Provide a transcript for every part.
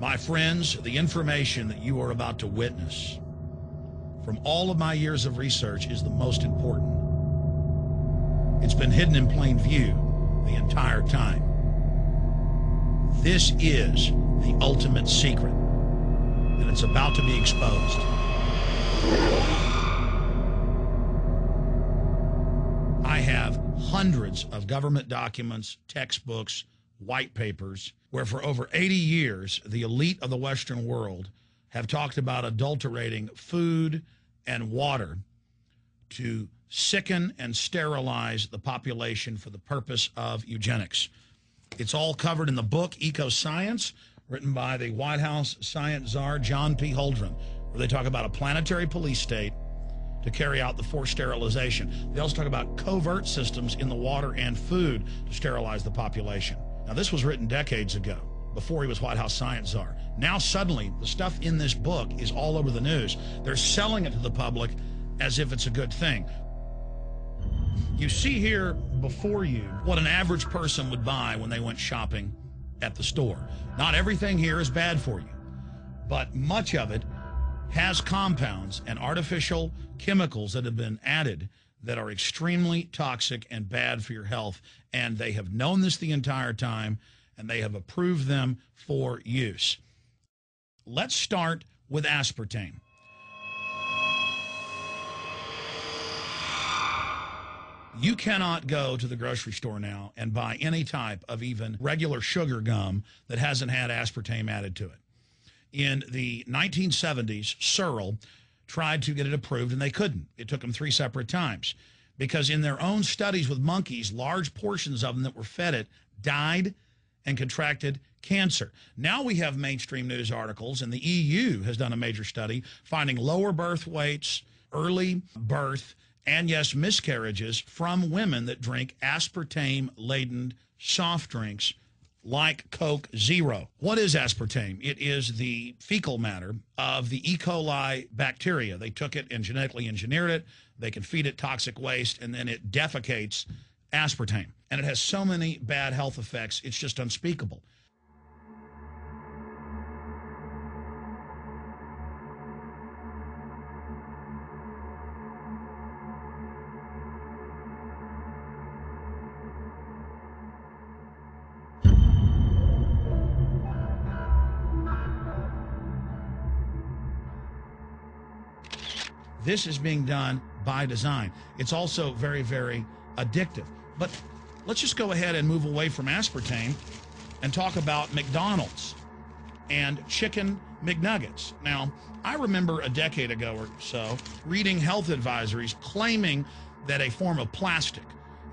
My friends, the information that you are about to witness from all of my years of research is the most important. It's been hidden in plain view the entire time. This is the ultimate secret, and it's about to be exposed. I have hundreds of government documents, textbooks, white papers, where for over 80 years, the elite of the Western world have talked about adulterating food and water to sicken and sterilize the population for the purpose of eugenics. It's all covered in the book Eco-Science, written by the White House science czar, John P. Holdren, where they talk about a planetary police state to carry out the forced sterilization. They also talk about covert systems in the water and food to sterilize the population. Now, this was written decades ago, before he was White House science czar. Now, suddenly, the stuff in this book is all over the news. They're selling it to the public as if it's a good thing. You see here before you what an average person would buy when they went shopping at the store. Not everything here is bad for you, but much of it has compounds and artificial chemicals that have been added that are extremely toxic and bad for your health, and they have known this the entire time, and they have approved them for use. Let's start with aspartame. You cannot go to the grocery store now and buy any type of even regular sugar gum that hasn't had aspartame added to it. In the 1970s, STERILE tried to get it approved, and they couldn't. It took them 3 separate times because in their own studies with monkeys, large portions of them that were fed it died and contracted cancer. Now we have mainstream news articles, and the EU has done a major study finding lower birth weights, early birth, and yes, miscarriages from women that drink aspartame-laden soft drinks like Coke Zero. What is aspartame? It is the fecal matter of the E. coli bacteria. They took it and genetically engineered it. They can feed it toxic waste, and then it defecates aspartame. And it has so many bad health effects, it's just unspeakable. This is being done by design. It's also very, very addictive. But let's just go ahead and move away from aspartame and talk about McDonald's and chicken McNuggets. Now, I remember a decade ago or so reading health advisories claiming that a form of plastic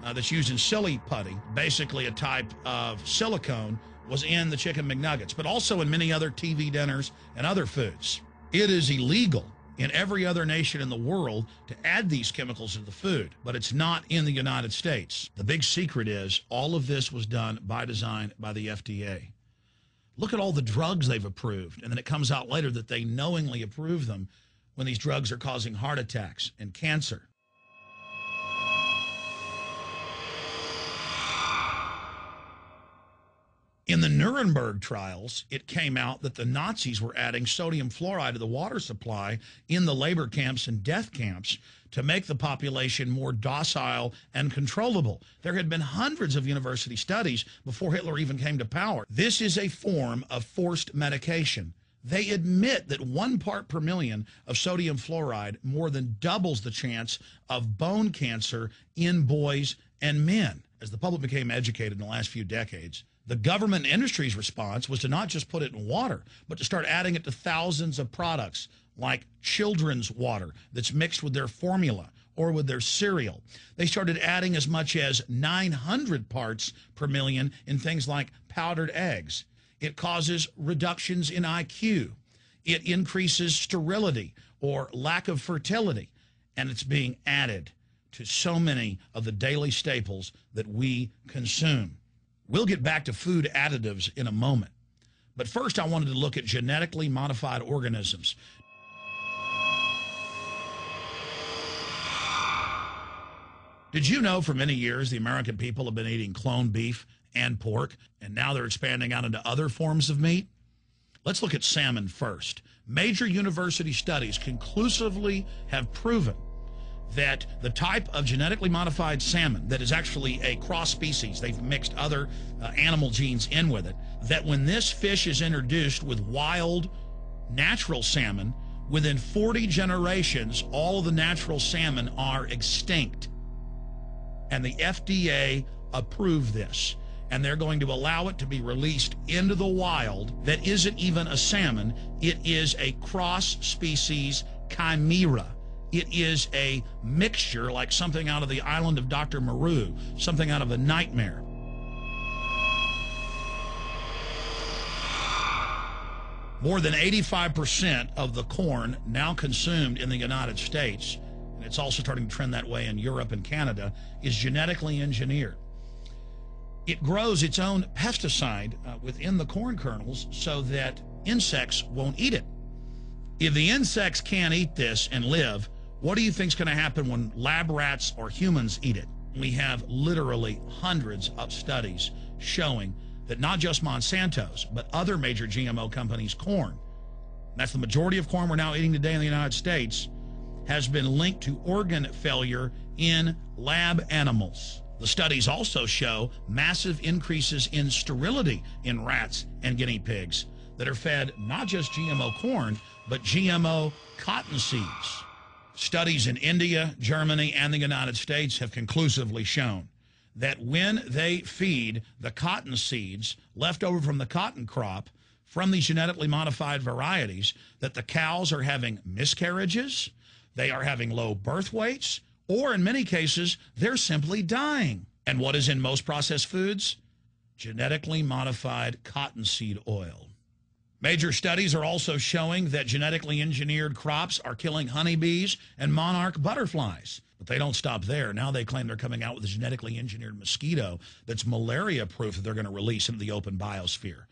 that's used in silly putty, basically a type of silicone, was in the chicken McNuggets, but also in many other TV dinners and other foods. It is illegal in every other nation in the world to add these chemicals to the food, but it's not in the United States. The big secret is all of this was done by design by the FDA. Look at all the drugs they've approved, and then it comes out later that they knowingly approve them when these drugs are causing heart attacks and cancer. In the Nuremberg trials, it came out that the Nazis were adding sodium fluoride to the water supply in the labor camps and death camps to make the population more docile and controllable. There had been hundreds of university studies before Hitler even came to power. This is a form of forced medication. They admit that 1 part per million of sodium fluoride more than doubles the chance of bone cancer in boys and men. As the public became educated in the last few decades, the government and industry's response was to not just put it in water, but to start adding it to thousands of products like children's water that's mixed with their formula or with their cereal. They started adding as much as 900 parts per million in things like powdered eggs. It causes reductions in IQ. It increases sterility or lack of fertility, and it's being added to so many of the daily staples that we consume. We'll get back to food additives in a moment. But first, I wanted to look at genetically modified organisms. Did you know for many years the American people have been eating cloned beef and pork, and now they're expanding out into other forms of meat? Let's look at salmon first. Major university studies conclusively have proven that the type of genetically modified salmon that is actually a cross species, they've mixed other animal genes in with it, that when this fish is introduced with wild natural salmon, within 40 generations, all of the natural salmon are extinct. And the FDA approved this. And they're going to allow it to be released into the wild that isn't even a salmon. It is a cross-species chimera. It is a mixture like something out of the island of Dr. Moreau, something out of a nightmare. More than 85% of the corn now consumed in the United States, and it's also starting to trend that way in Europe and Canada, is genetically engineered. It grows its own pesticide within the corn kernels so that insects won't eat it. If the insects can't eat this and live, what do you think is going to happen when lab rats or humans eat it? We have literally hundreds of studies showing that not just Monsanto's, but other major GMO companies' corn, that's the majority of corn we're now eating today in the United States, has been linked to organ failure in lab animals. The studies also show massive increases in sterility in rats and guinea pigs that are fed not just GMO corn, but GMO cotton seeds. Studies in India, Germany, and the United States have conclusively shown that when they feed the cotton seeds left over from the cotton crop from these genetically modified varieties, that the cows are having miscarriages, they are having low birth weights, or in many cases, they're simply dying. And what is in most processed foods? Genetically modified cottonseed oil. Major studies are also showing that genetically engineered crops are killing honeybees and monarch butterflies. But they don't stop there. Now they claim they're coming out with a genetically engineered mosquito that's malaria-proof that they're going to release into the open biosphere.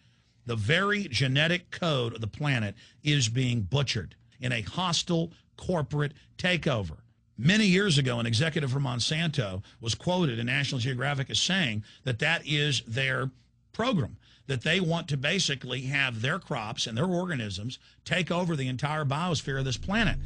The very genetic code of the planet is being butchered in a hostile corporate takeover. Many years ago, an executive from Monsanto was quoted in National Geographic as saying that that is their program, that they want to basically have their crops and their organisms take over the entire biosphere of this planet.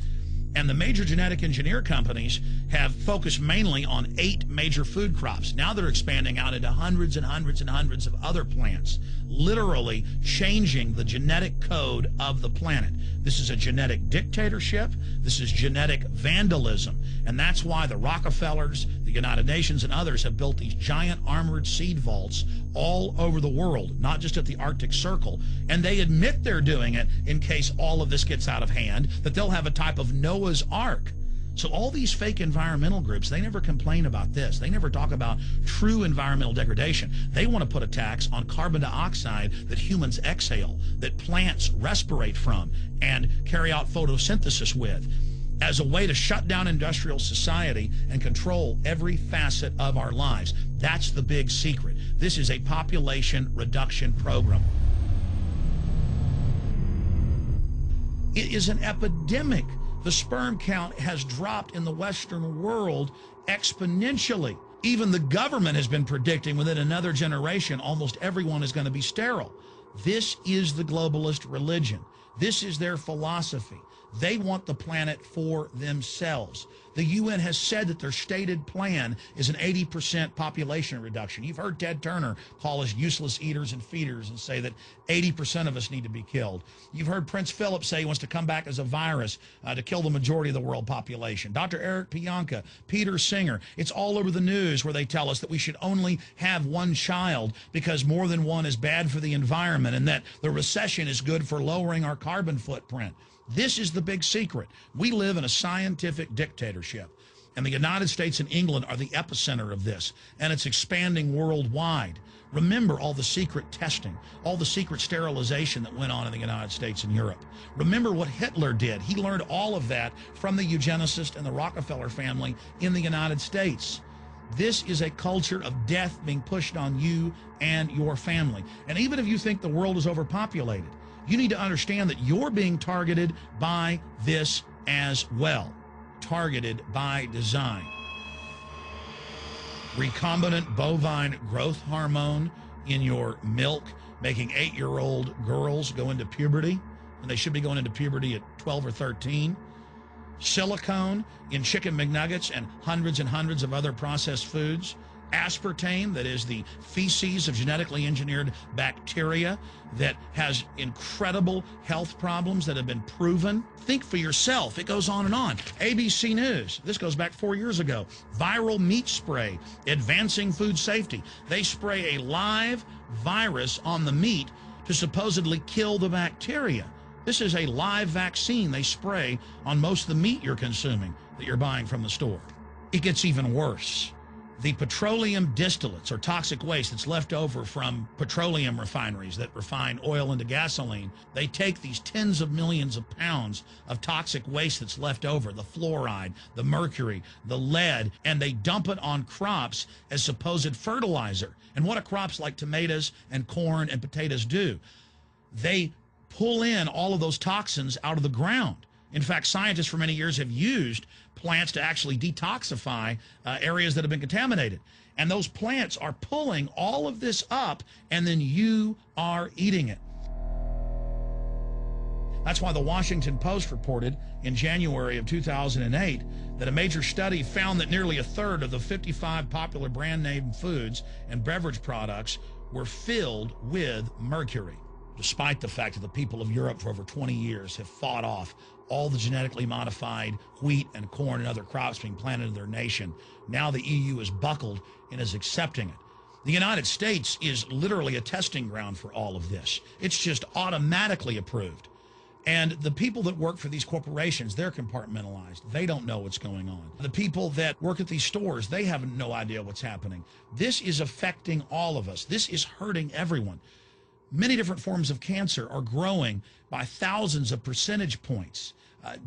And the major genetic engineer companies have focused mainly on 8 major food crops. Now they're expanding out into hundreds and hundreds and hundreds of other plants, literally changing the genetic code of the planet. This is a genetic dictatorship. This is genetic vandalism. And that's why the Rockefellers, the United Nations, and others have built these giant armored seed vaults all over the world, not just at the Arctic Circle. And they admit they're doing it in case all of this gets out of hand, that they'll have a type of Noah's Ark. So all these fake environmental groups, they never complain about this. They never talk about true environmental degradation. They want to put a tax on carbon dioxide that humans exhale, that plants respirate from and carry out photosynthesis with, as a way to shut down industrial society and control every facet of our lives. That's the big secret. This is a population reduction program. It is an epidemic. The sperm count has dropped in the Western world exponentially. Even the government has been predicting within another generation, almost everyone is going to be sterile. This is the globalist religion. This is their philosophy. They want the planet for themselves. The UN has said that their stated plan is an 80% population reduction. You've heard Ted Turner call us useless eaters and feeders and say that 80% of us need to be killed. You've heard Prince Philip say he wants to come back as a virus to kill the majority of the world population. Dr. Eric Pianka, Peter Singer, it's all over the news where they tell us that we should only have one child because more than one is bad for the environment and that the recession is good for lowering our carbon footprint. This is the big secret. We live in a scientific dictatorship, and the United States and England are the epicenter of this, and it's expanding worldwide. Remember all the secret testing, all the secret sterilization that went on in the United States and Europe. Remember what Hitler did. He learned all of that from the eugenicist and the Rockefeller family in the United States. This is a culture of death being pushed on you and your family. And even if you think the world is overpopulated, you need to understand that you're being targeted by this as well. Targeted by design. Recombinant bovine growth hormone in your milk making 8-year-old girls go into puberty when they should be going into puberty at 12 or 13. Silicone in chicken McNuggets and hundreds of other processed foods. Aspartame, that is the feces of genetically engineered bacteria that has incredible health problems that have been proven. Think for yourself. It goes on and on. ABC News, this goes back 4 years ago. Viral meat spray, advancing food safety. They spray a live virus on the meat to supposedly kill the bacteria. This is a live vaccine they spray on most of the meat you're consuming that you're buying from the store. It gets even worse. The petroleum distillates, or toxic waste that's left over from petroleum refineries that refine oil into gasoline, they take these tens of millions of pounds of toxic waste that's left over, the fluoride, the mercury, the lead, and they dump it on crops as supposed fertilizer. And what do crops like tomatoes and corn and potatoes do? They pull in all of those toxins out of the ground. In fact, scientists for many years have used plants to actually detoxify areas that have been contaminated. And those plants are pulling all of this up, and then you are eating it. That's why the Washington Post reported in January of 2008 that a major study found that nearly a third of the 55 popular brand name foods and beverage products were filled with mercury. Despite the fact that the people of Europe for over 20 years have fought off all the genetically modified wheat and corn and other crops being planted in their nation, now the EU is buckled and is accepting it. The United States is literally a testing ground for all of this. It's just automatically approved. And the people that work for these corporations, they're compartmentalized. They don't know what's going on. The people that work at these stores, they have no idea what's happening. This is affecting all of us. This is hurting everyone. Many different forms of cancer are growing by thousands of percentage points.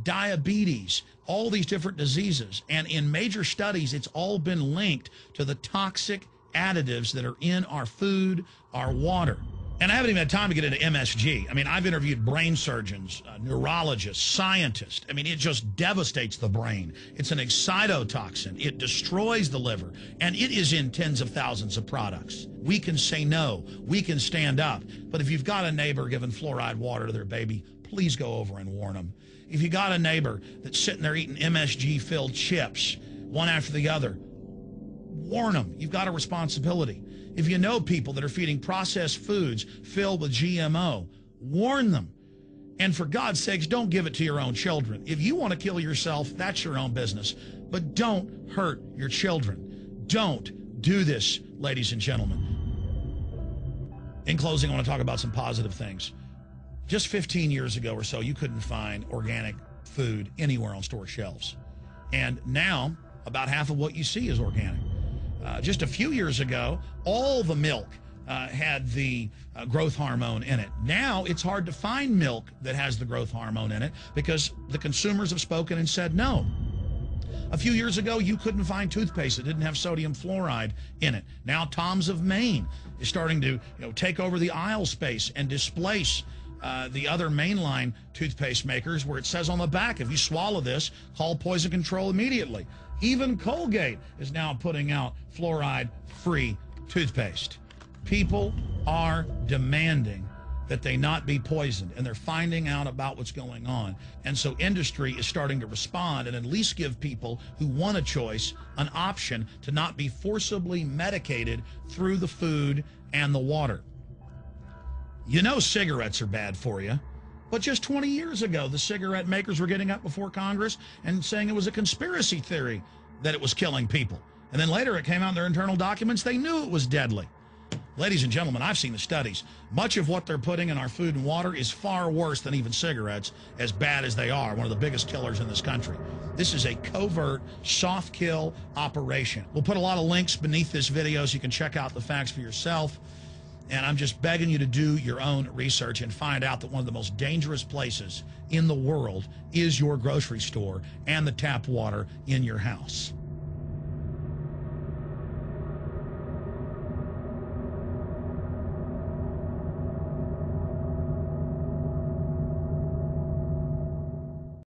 Diabetes, all these different diseases. And in major studies, it's all been linked to the toxic additives that are in our food, our water. And I haven't even had time to get into MSG. I mean, I've interviewed brain surgeons, neurologists, scientists. I mean, it just devastates the brain. It's an excitotoxin. It destroys the liver. And it is in tens of thousands of products. We can say no. We can stand up. But if you've got a neighbor giving fluoride water to their baby, please go over and warn them. If you got a neighbor that's sitting there eating MSG-filled chips, one after the other, warn them. You've got a responsibility. If you know people that are feeding processed foods filled with GMO, warn them. And for God's sakes, don't give it to your own children. If you want to kill yourself, that's your own business. But don't hurt your children. Don't do this, ladies and gentlemen. In closing, I want to talk about some positive things. Just 15 years ago or so, you couldn't find organic food anywhere on store shelves. And now, about half of what you see is organic. Just a few years ago, all the milk had the growth hormone in it. Now it's hard to find milk that has the growth hormone in it because the consumers have spoken and said no. A few years ago, you couldn't find toothpaste that didn't have sodium fluoride in it. Now Tom's of Maine is starting to take over the aisle space and displace the other mainline toothpaste makers, where it says on the back, if you swallow this, call poison control immediately. Even Colgate is now putting out fluoride-free toothpaste. People are demanding that they not be poisoned, and they're finding out about what's going on. And so industry is starting to respond and at least give people who want a choice an option to not be forcibly medicated through the food and the water. You know cigarettes are bad for you. But just 20 years ago, the cigarette makers were getting up before Congress and saying it was a conspiracy theory that it was killing people. And then later it came out in their internal documents, they knew it was deadly. Ladies and gentlemen, I've seen the studies. Much of what they're putting in our food and water is far worse than even cigarettes, as bad as they are, one of the biggest killers in this country. This is a covert, soft kill operation. We'll put a lot of links beneath this video so you can check out the facts for yourself. And I'm just begging you to do your own research and find out that one of the most dangerous places in the world is your grocery store and the tap water in your house.